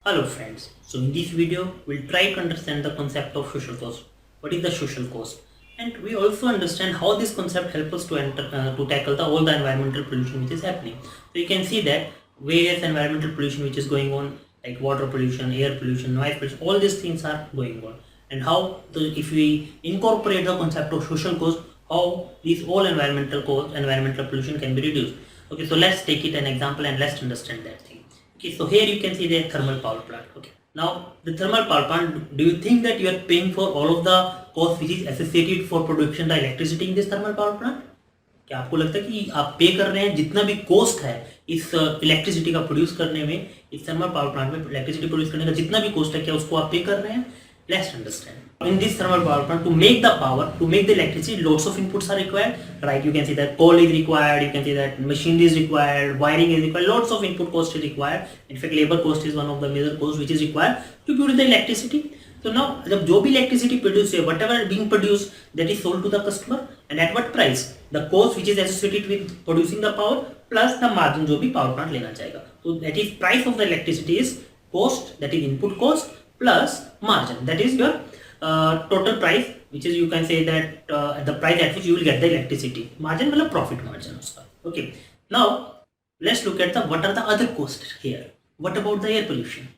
Hello friends, so in this video we'll try to understand the concept of social cost. What is the social cost? And we also understand how this concept helps us to tackle all the environmental pollution which is happening. So you can see that various environmental pollution which is going on, like water pollution, air pollution, noise pollution, all these things are going on. And if we incorporate the concept of social cost, how these all environmental pollution can be reduced. Okay, so let's take it an example and let's understand that thing. Okay, so here you can see the thermal power plant. Okay, now the thermal power plant, do you think that you are paying for all of the cost which is associated for production the electricity in this thermal power plant? क्या आपको लगता है कि आप पे कर रहे हैं जितना भी कॉस्ट है इस इलेक्ट्रिसिटी का प्रोड्यूस करने में, इस थर्मल पावर प्लांट में इलेक्ट्रिसिटी प्रोड्यूस करने का जितना भी कॉस्ट है, क्या उसको आप पे कर रहे हैं? Let's understand. In this thermal power plant, to make the power, to make the electricity, lots of inputs are required. Right? You can see that coal is required. You can see that machinery is required. Wiring is required. Lots of input cost is required. In fact, labor cost is one of the major costs which is required to produce the electricity. So now, जब जो भी electricity produced है, whatever being produced, that is sold to the customer, and at what price? The cost which is associated with producing the power plus the margin जो भी power plant लेना चाहेगा. So that is price of the electricity is cost, that is input cost plus margin, that is your total price, which is you can say that the price at which you will get the electricity. Margin मतलब profit margin उसका. Okay. Now let's look at what are the other costs here. What about the air pollution?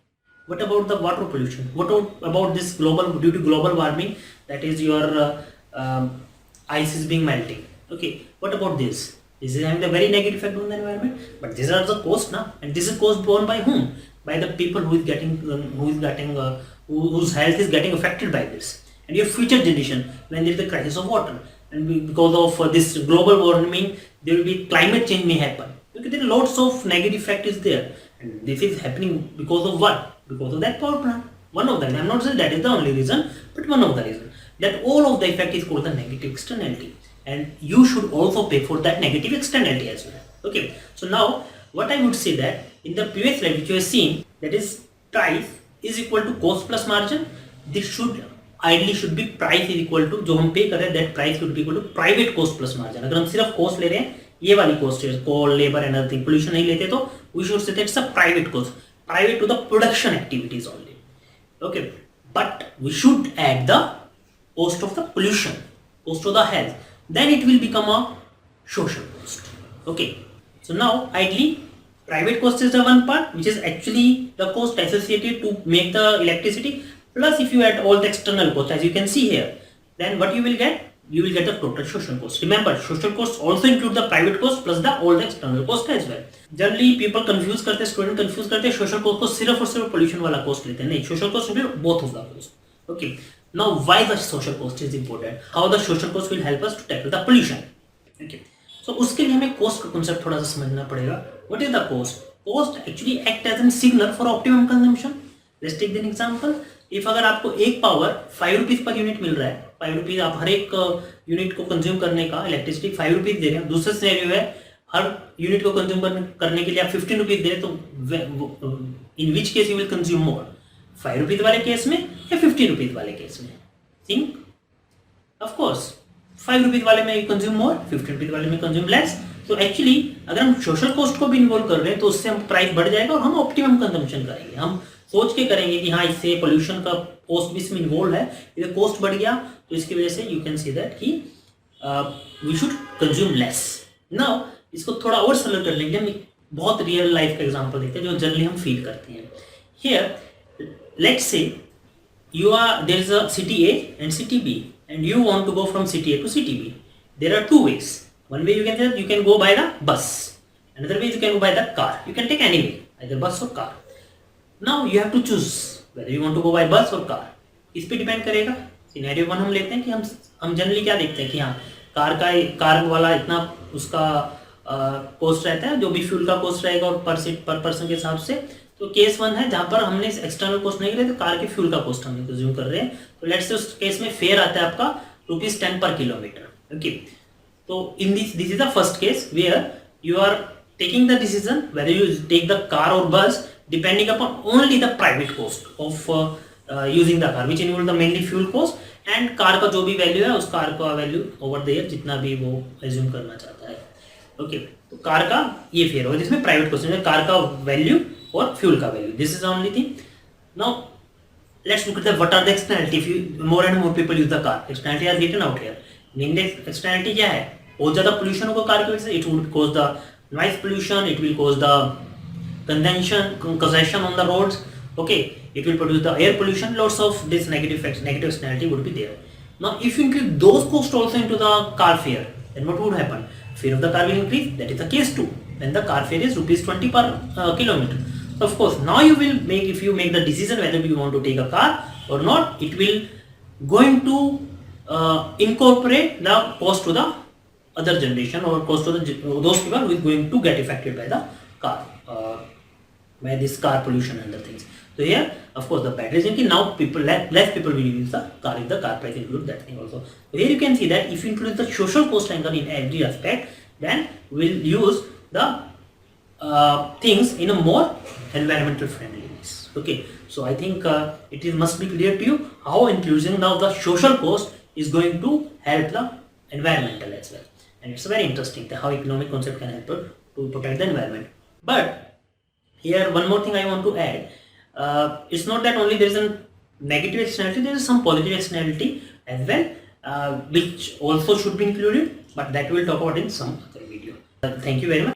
What about the water pollution? What about this due to global warming, that is your ice is being melting. Okay. What about this? This is having a very negative effect on the environment. But these are the costs now, and this is cost borne by whom? By the people whose health is getting affected by this. And your future generation, when there is a crisis of water, and because of this global warming, there will be climate change may happen. Okay, there are lots of negative effect is there, and this is happening because of what? Because of that power plant. One of them. I am not saying that is the only reason, but one of the reason. That all of the effect is called the negative externality, and you should also pay for that negative externality as well. Okay, so now what I would say that in the previous slide which you have seen, that is price is equal to cost plus margin. This should ideally should be price is equal to जो हम पे कर रहे हैं, that price should be equal to private cost plus margin. अगर हम सिर्फ cost ले रहे हैं, ये वाली cost है, coal, labor and other thing, pollution नहीं लेते, तो we should say that it's a private cost, private to the production activities only. Okay, but we should add the cost of the pollution, cost of the health, then it will become a social cost. Okay, so now ideally private cost is the one part which is actually the cost associated to make the electricity, plus if you add all the external cost as you can see here, then what you will get? You will get the total social cost. Remember, social costs also include the private cost plus all the external cost as well. Generally people confuse करते हैं, student confuse करते हैं social cost को सिर्फ और सिर्फ pollution वाला cost लेते हैं. नहीं, social cost include both of the cost. Okay. Now why the social cost is important? How the social cost will help us to tackle the pollution? Okay. So उसके लिए हमें cost का concept थोड़ा सा समझना पड़ेगा. What is the cost? Cost actually act as a signal for optimum consumption. Let's take an example. If अगर आपको एक पावर 5 रुपीज पर यूनिट मिल रहा है, 5 रुपीज आप हर एक यूनिट को कंज्यूम करने का इलेक्ट्रिसिटी 5 रुपीज दे रहे हैं. दूसरा सिनेरियो है हर यूनिट को कंज्यूम करने के लिए आप 15 रुपीज दे रहे हैं, तो in which case you will consume more, 5 rupees वाले केस में या 15 रुपीज वाले केस में? थिंक ऑफ कोर्स 5 रुपीज वाले में कंज्यूम मोर, 15 रुपीज वाले में कंज्यूम लेस. तो एक्चुअली अगर हम सोशल कॉस्ट को भी इन्वॉल्व कर रहे हैं तो उससे हम प्राइस बढ़ जाएगा और हम ऑप्टिमम कंजम्पशन करेंगे. हम सोच के करेंगे कि हाँ इससे पोल्यूशन का कॉस्ट भी इसमें इन्वॉल्व है, इधर कॉस्ट बढ़ गया तो इसकी वजह से यू कैन सी दैट कि we should consume less. Now इसको थोड़ा और सरल करने के लिए हम बहुत रियल लाइफ का एग्जांपल देखते हैं जो जनरली हम फील करते हैं. Here let's say you are there is a city A and city B and you want to go from city A to city B. There are two ways. One way you can say that you can go by the bus, another way you can go by the car. You can take any way, either bus or car. Now you have to choose whether you want to go by bus or car. इस पे depend करेगा. Scenario 1 हम लेते हैं कि हम generally क्या देखते हैं कि हाँ कार वाला इतना उसका कॉस्ट रहता है, जो भी फ्यूल का कॉस्ट रहेगा और पर पर्सन के हिसाब से. तो केस 1 है जहां पर हमने एक्सटर्नल कॉस्ट नहीं करे तो कार के फ्यूल का कॉस्ट हम कंज्यूम कर रहे हैं. तो लेट्स से उस केस में फेयर आता है आपका ₹10 पर किलोमीटर. ओके, तो in this is the first case where you are taking the decision whether you take the car और bus depending upon only the private cost of using the car which involve the mainly fuel cost and car का जो भी value है उस car का value over the year जितना भी वो एज्यूम करना चाहता है. ओके, तो कार का ये फेयर होगा जिसमें प्राइवेट कॉस्ट कार का वैल्यू और फ्यूल का value. This is only thing. Now let's look at the what are the externality. If you more and more people use the car, externality are written out here. Meaning the externality क्या है? बहुत ज़्यादा pollution होगा car की वजह से, it would cause the noise pollution, it will cause the congestion on the roads. Okay, it will produce the air pollution. Lots of this negative effects, negative externality would be there. Now if you include those costs also into the car fare, then what would happen? Fare of the car will increase. That is the case too. When the car fare is rupees 20 per kilometer. So of course now you will make, if you make the decision whether you want to take a car or not, it will going to incorporate the cost to the other generation or cost to the those people who is going to get affected by the car, by this car pollution and other things. So here of course the battery is empty. Now people less people will use the car if the car price includes that thing also. So here you can see that if you include the social cost angle in every aspect, then we'll use the things in a more environmental friendly ways. Okay, so I think it is must be clear to you how inclusion now the social cost is going to help the environmental as well, and it's very interesting how economic concept can help to protect the environment. But here one more thing I want to add, it's not that only there is a negative externality, there is some positive externality as well, which also should be included, but that we'll talk about in some other video. Thank you very much.